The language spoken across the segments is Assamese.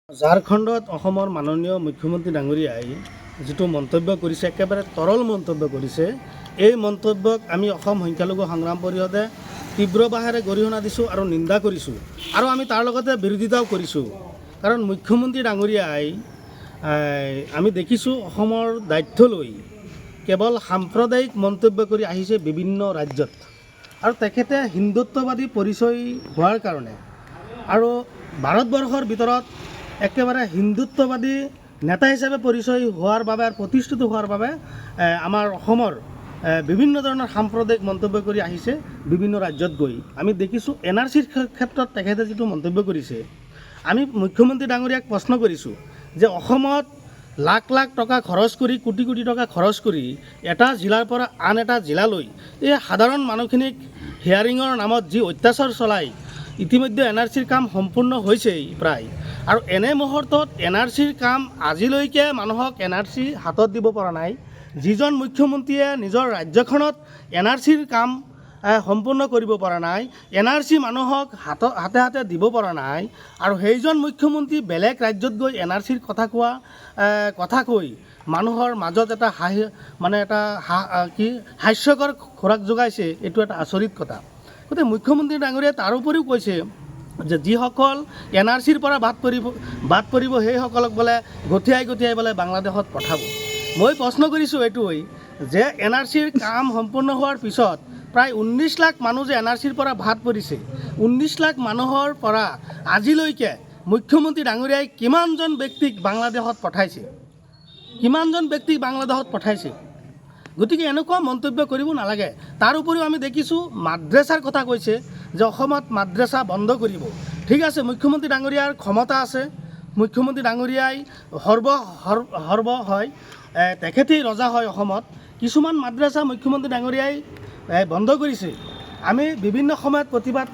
ঝাৰখণ্ডত অসমৰ মাননীয় মুখ্যমন্ত্ৰী ডাঙৰীয়াই যিটো মন্তব্য কৰিছে একেবাৰে তৰল মন্তব্য কৰিছে। এই মন্তব্যক আমি অসম সংখ্যালঘু সংগ্ৰাম পৰিষদে তীব্ৰভাৱে গৰিহণা দিছোঁ আৰু নিন্দা কৰিছোঁ আৰু আমি তাৰ লগতে বিৰোধিতাও কৰিছোঁ। কাৰণ মুখ্যমন্ত্ৰী ডাঙৰীয়াই আমি দেখিছোঁ অসমৰ দায়িত্ব লৈ কেৱল সাম্প্ৰদায়িক মন্তব্য কৰি আহিছে বিভিন্ন ৰাজ্যত আৰু তেখেতে হিন্দুত্ববাদী পৰিচয় হোৱাৰ কাৰণে আৰু ভাৰতবৰ্ষৰ ভিতৰত একেবাৰে হিন্দুত্ববাদী নেতা হিচাপে পৰিচয় হোৱাৰ বাবে আৰু প্ৰতিষ্ঠিত হোৱাৰ বাবে আমাৰ অসমৰ বিভিন্ন ধৰণৰ সাম্প্ৰদায়িক মন্তব্য কৰি আহিছে বিভিন্ন ৰাজ্যত গৈ। আমি দেখিছোঁ NRCৰ ক্ষেত্ৰত তেখেতে যিটো মন্তব্য কৰিছে, আমি মুখ্যমন্ত্ৰী ডাঙৰীয়াক প্ৰশ্ন কৰিছোঁ যে অসমত লাখ লাখ টকা খৰচ কৰি কোটি কোটি টকা খৰচ কৰি এটা জিলাৰ পৰা আন এটা জিলালৈ এই সাধাৰণ মানুহখিনিক হিয়াৰিঙৰ নামত যি অত্যাচাৰ চলায়, ইতিমধ্যে NRCৰ কাম সম্পূৰ্ণ হৈছেই প্ৰায়। আৰু এনে মুহূৰ্তত NRCৰ কাম আজিলৈকে মানুহক NRC হাতত দিব পৰা নাই। যিজন মুখ্যমন্ত্ৰীয়ে নিজৰ ৰাজ্যখনত NRCৰ কাম সম্পূৰ্ণ কৰিব পৰা নাই, NRC মানুহক হাতে হাতে দিব পৰা নাই, আৰু সেইজন মুখ্যমন্ত্ৰী বেলেগ ৰাজ্যত গৈ NRCৰ কথা কৈ মানুহৰ মাজত এটা হাস্যকৰ খোৰাক যোগাইছে। এইটো এটা আচৰিত কথা। গতিকে মুখ্যমন্ত্ৰী ডাঙৰীয়াই তাৰ উপৰিও কৈছে যে যিসকল NRCৰ পৰা বাদ পৰিব সেইসকলক বোলে গঠিয়াই বোলে বাংলাদেশত পঠাব। মই প্ৰশ্ন কৰিছোঁ এইটোৱেই যে NRCৰ কাম সম্পূৰ্ণ হোৱাৰ পিছত প্ৰায় 19 লাখ মানুহ যে NRCৰ পৰা বাদ পৰিছে, 19 লাখ মানুহৰ পৰা আজিলৈকে মুখ্যমন্ত্ৰী ডাঙৰীয়াই কিমানজন ব্যক্তিক বাংলাদেশত পঠাইছে? গতিকে এনেকুৱা মন্তব্য কৰিব নালাগে। তাৰ উপৰিও আমি দেখিছোঁ মাদ্ৰাছাৰ কথা কৈছে যে অসমত মাদ্ৰাছা বন্ধ কৰিব। ঠিক আছে, মুখ্যমন্ত্ৰী ডাঙৰীয়াৰ ক্ষমতা আছে, মুখ্যমন্ত্ৰী ডাঙৰীয়াই সৰ্ব হয়, তেখেতেই ৰজা হয় অসমত। কিছুমান মাদ্ৰাছা মুখ্যমন্ত্ৰী ডাঙৰীয়াই বন্ধ কৰিছে। আমি বিভিন্ন সময়ত প্ৰতিবাদ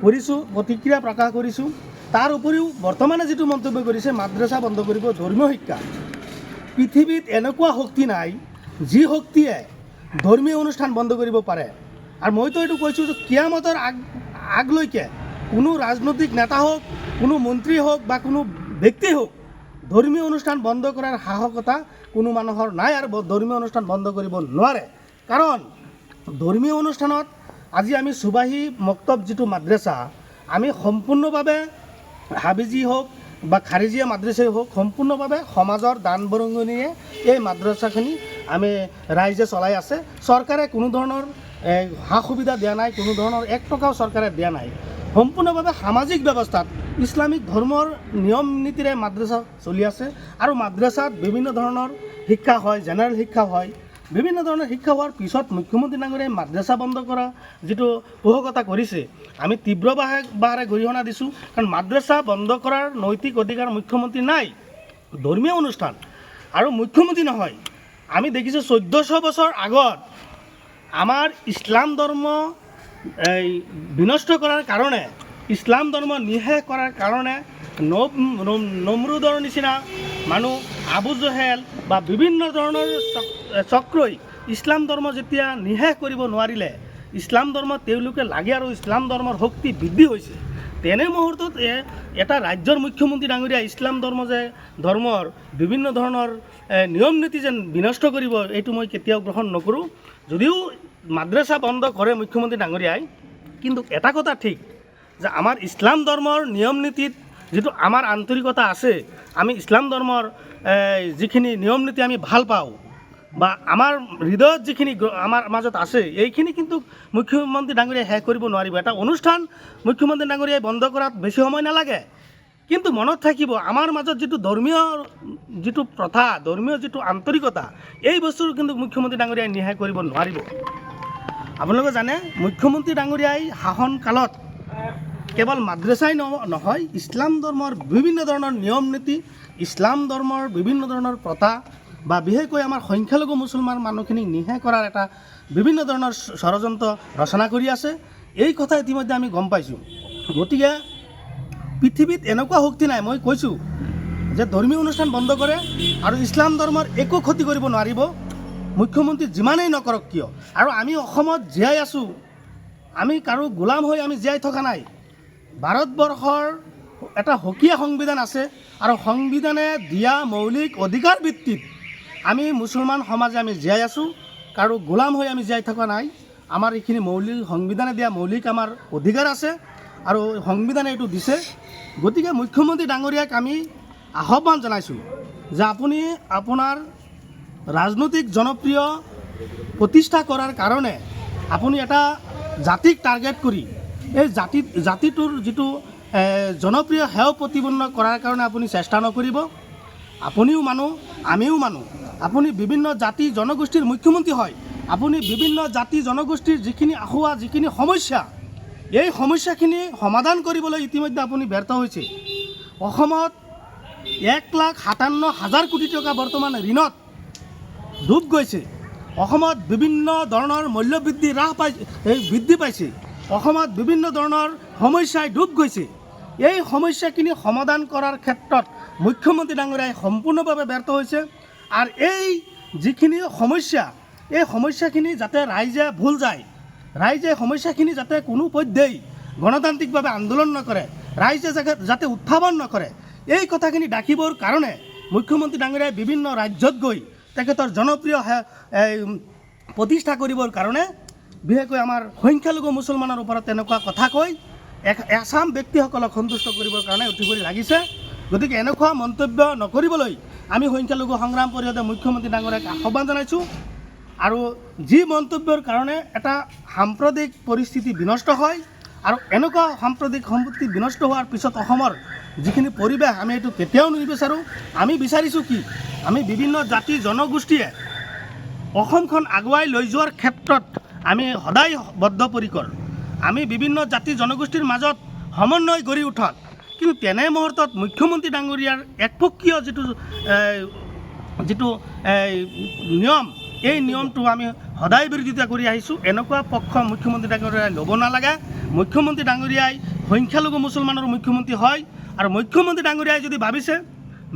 কৰিছোঁ, প্ৰতিক্ৰিয়া প্ৰকাশ কৰিছোঁ। তাৰ উপৰিও বৰ্তমানে যিটো মন্তব্য কৰিছে মাদ্ৰাছা বন্ধ কৰিব, ধৰ্মীয় শিক্ষা, পৃথিৱীত এনেকুৱা শক্তি নাই যি শক্তিয়ে ধৰ্মীয় অনুষ্ঠান বন্ধ কৰিব পাৰে। আৰু মইতো এইটো কৈছোঁ যে কিয়ামতৰ আগলৈকে কোনো ৰাজনৈতিক নেতা হওক, কোনো মন্ত্ৰী হওক বা কোনো ব্যক্তি হওক, ধৰ্মীয় অনুষ্ঠান বন্ধ কৰাৰ সাহসতা কোনো মানুহৰ নাই আৰু ধৰ্মীয় অনুষ্ঠান বন্ধ কৰিব নোৱাৰে। কাৰণ ধৰ্মীয় অনুষ্ঠানত আজি আমি সুবাহী মক্তব যিটো মাদ্ৰাছা, আমি সম্পূৰ্ণভাৱে হাবিজি হওক বা খাৰিজীয়া মাদ্ৰাছাই হওক, সম্পূৰ্ণভাৱে সমাজৰ দান বৰঙণিৰে এই মাদ্ৰাছাখিনি আমি ৰাইজে চলাই আছে। চৰকাৰে কোনো ধৰণৰ সা সুবিধা দিয়া নাই, কোনো ধৰণৰ 1 টকাও চৰকাৰে দিয়া নাই। সম্পূৰ্ণভাৱে সামাজিক ব্যৱস্থাত ইছলামিক ধৰ্মৰ নিয়ম নীতিৰে মাদ্ৰাছা চলি আছে আৰু মাদ্ৰাছাত বিভিন্ন ধৰণৰ শিক্ষা হয়, জেনেৰেল শিক্ষা হয়। বিভিন্ন ধৰণৰ শিক্ষা হোৱাৰ পিছত মুখ্যমন্ত্ৰী ডাঙৰীয়াই মাদ্ৰাছা বন্ধ কৰা যিটো পোষকতা কৰিছে, আমি তীব্ৰভাৱে গৰিহণা দিছোঁ। কাৰণ মাদ্ৰাছা বন্ধ কৰাৰ নৈতিক অধিকাৰ মুখ্যমন্ত্ৰী নাই। ধৰ্মীয় অনুষ্ঠান আৰু মুখ্যমন্ত্ৰী নহয়, আমি দেখিছোঁ 1400 বছৰ আগত আমাৰ ইছলাম ধৰ্ম বিনষ্ট কৰাৰ কাৰণে, ইছলাম ধৰ্ম নিঃশেষ কৰাৰ কাৰণে নমৰুদৰ নিচিনা মানুহ, আবু জহেল বা বিভিন্ন ধৰণৰ চক্ৰই ইছলাম ধৰ্ম যেতিয়া নিঃশেষ কৰিব নোৱাৰিলে, ইছলাম ধৰ্ম তেওঁলোকে লাগে আৰু ইছলাম ধৰ্মৰ শক্তি বৃদ্ধি হৈছে। তেনে মুহূৰ্তত এটা ৰাজ্যৰ মুখ্যমন্ত্ৰী ডাঙৰীয়া ইছলাম ধৰ্মৰ বিভিন্ন ধৰণৰ নিয়ম নীতি যেন বিনষ্ট কৰিব, এইটো মই কেতিয়াও গ্ৰহণ নকৰোঁ। যদিও মাদ্ৰাছা বন্ধ কৰে মুখ্যমন্ত্ৰী ডাঙৰীয়াই, কিন্তু এটা কথা ঠিক যে আমাৰ ইছলাম ধৰ্মৰ নিয়ম নীতিত যিটো আমাৰ আন্তৰিকতা আছে, আমি ইছলাম ধৰ্মৰ যিখিনি নিয়ম নীতি আমি ভাল পাওঁ বা আমাৰ হৃদয়ত যিখিনি আমাৰ মাজত আছে, এইখিনি কিন্তু মুখ্যমন্ত্ৰী ডাঙৰীয়াই শেষ কৰিব নোৱাৰিব। এটা অনুষ্ঠান মুখ্যমন্ত্ৰী ডাঙৰীয়াই বন্ধ কৰাত বেছি সময় নালাগে, কিন্তু মনত থাকিব আমাৰ মাজত যিটো ধৰ্মীয় যিটো প্ৰথা, ধৰ্মীয় যিটো আন্তৰিকতা, এই বস্তুটো কিন্তু মুখ্যমন্ত্ৰী ডাঙৰীয়াই নিঃশেষ কৰিব নোৱাৰিব। আপোনালোকে জানে মুখ্যমন্ত্ৰী ডাঙৰীয়াই শাসনকালত কেৱল মাদ্ৰাছাই নহয়, ইছলাম ধৰ্মৰ বিভিন্ন ধৰণৰ নিয়ম নীতি, ইছলাম ধৰ্মৰ বিভিন্ন ধৰণৰ প্ৰথা বা বিশেষকৈ আমাৰ সংখ্যালঘু মুছলমান মানুহখিনিক নিঃশেষ কৰাৰ এটা বিভিন্ন ধৰণৰ ষড়যন্ত্ৰ ৰচনা কৰি আছে। এই কথা ইতিমধ্যে আমি গম পাইছোঁ। গতিকে পৃথিৱীত এনেকুৱা শক্তি নাই, মই কৈছোঁ যে ধৰ্মীয় অনুষ্ঠান বন্ধ কৰে আৰু ইছলাম ধৰ্মৰ একো ক্ষতি কৰিব নোৱাৰিব মুখ্যমন্ত্ৰী যিমানেই নকৰক কিয়। আৰু আমি অসমত জীয়াই আছোঁ, আমি কাৰো গোলাম হৈ আমি জীয়াই থকা নাই। ভাৰতবৰ্ষৰ এটা সুকীয়া সংবিধান আছে আৰু সংবিধানে দিয়া মৌলিক অধিকাৰ ভিত্তিত আমি মুছলমান সমাজে আমি জীয়াই আছোঁ, কাৰো গোলাম হৈ আমি জীয়াই থকা নাই। আমাৰ এইখিনি মৌলিক সংবিধানে দিয়া মৌলিক আমাৰ অধিকাৰ আছে আৰু সংবিধানে এইটো দিছে। গতিকে মুখ্যমন্ত্ৰী ডাঙৰীয়াক আমি আহ্বান জনাইছোঁ যে আপুনি আপোনাৰ ৰাজনৈতিক জনপ্ৰিয় প্ৰতিষ্ঠা কৰাৰ কাৰণে আপুনি এটা জাতিক টাৰ্গেট কৰি এই জাতিটোৰ যিটো জনপ্ৰিয় সেৱা প্ৰতিপন্ন কৰাৰ কাৰণে আপুনি চেষ্টা নকৰিব। আপুনিও মানুহ, আমিও মানুহ। আপুনি বিভিন্ন জাতি জনগোষ্ঠীৰ মুখ্যমন্ত্ৰী হয়। আপুনি বিভিন্ন জাতি জনগোষ্ঠীৰ যিখিনি আখুৱা, যিখিনি সমস্যা, এই সমস্যাখিনি সমাধান কৰিবলৈ ইতিমধ্যে আপুনি ব্যৰ্থ হৈছে। অসমত 1,57,000 কোটি টকা বৰ্তমান ঋণত ডুব গৈছে। অসমত বিভিন্ন ধৰণৰ মূল্যবৃদ্ধি বৃদ্ধি পাইছে। অসমত বিভিন্ন ধৰণৰ সমস্যাই ডুব গৈছে। এই সমস্যাখিনি সমাধান কৰাৰ ক্ষেত্ৰত মুখ্যমন্ত্ৰী ডাঙৰীয়াই সম্পূৰ্ণভাৱে ব্যৰ্থ হৈছে। আৰু এই যিখিনি সমস্যা, এই সমস্যাখিনি যাতে ৰাইজে ভুল যায়, ৰাইজে সমস্যাখিনি যাতে কোনো পধ্যেই গণতান্ত্ৰিকভাৱে আন্দোলন নকৰে, ৰাইজে যাতে উত্থাপন নকৰে, এই কথাখিনি ডাকিবৰ কাৰণে মুখ্যমন্ত্ৰী ডাঙৰীয়াই বিভিন্ন ৰাজ্যত গৈ তেখেতৰ জনপ্ৰিয় প্ৰতিষ্ঠা কৰিবৰ কাৰণে বিশেষকৈ আমাৰ সংখ্যালঘু মুছলমানৰ ওপৰত তেনেকুৱা কথা কৈ এচাম ব্যক্তিসকলক সন্তুষ্ট কৰিবৰ কাৰণে উঠি পৰি লাগিছে। গতিকে এনেকুৱা মন্তব্য নকৰিবলৈ আমি সংখ্যালঘু সংগ্ৰাম পৰিষদে মুখ্যমন্ত্ৰী ডাঙৰীয়াক আহ্বান জনাইছোঁ। আৰু যি মন্তব্যৰ কাৰণে এটা সাম্প্ৰদায়িক পৰিস্থিতি বিনষ্ট হয় আৰু এনেকুৱা সাম্প্ৰদায়িক সম্পত্তি বিনষ্ট হোৱাৰ পিছত অসমৰ যিখিনি পৰিৱেশ, আমি এইটো কেতিয়াও নিবিচাৰোঁ। আমি বিচাৰিছোঁ কি, আমি বিভিন্ন জাতি জনগোষ্ঠীয়ে অসমখন আগুৱাই লৈ যোৱাৰ ক্ষেত্ৰত আমি সদায় বদ্ধপৰিকৰ। আমি বিভিন্ন জাতি জনগোষ্ঠীৰ মাজত সমন্বয় গঢ়ি উঠক। কিন্তু তেনে মুহূৰ্তত মুখ্যমন্ত্ৰী ডাঙৰীয়াৰ একপক্ষীয় যিটো নিয়ম, এই নিয়মটো আমি সদায় বিৰোধিতা কৰি আহিছোঁ। এনেকুৱা পক্ষ মুখ্যমন্ত্ৰী ডাঙৰীয়াই ল'ব নালাগে। মুখ্যমন্ত্ৰী ডাঙৰীয়াই সংখ্যালঘু মুছলমানৰ মুখ্যমন্ত্ৰী হয় আৰু মুখ্যমন্ত্ৰী ডাঙৰীয়াই যদি ভাবিছে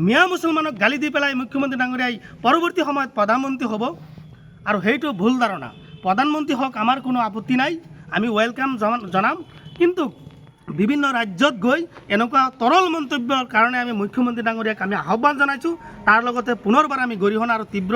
মিয়া মুছলমানক গালি দি পেলাই মুখ্যমন্ত্ৰী ডাঙৰীয়াই পৰৱৰ্তী সময়ত প্ৰধানমন্ত্ৰী হ'ব, আৰু সেইটো ভুল ধাৰণা। প্ৰধানমন্ত্ৰী হওক, আমাৰ কোনো আপত্তি নাই, আমি ৱেলকাম জনাম। কিন্তু বিভিন্ন ৰাজ্যত গৈ এনেকুৱা তৰল মন্তব্যৰ কাৰণে আমি মুখ্যমন্ত্ৰী ডাঙৰীয়াক আমি আহ্বান জনাইছোঁ। তাৰ লগতে পুনৰবাৰ আমি গৰিহণা আৰু তীব্ৰ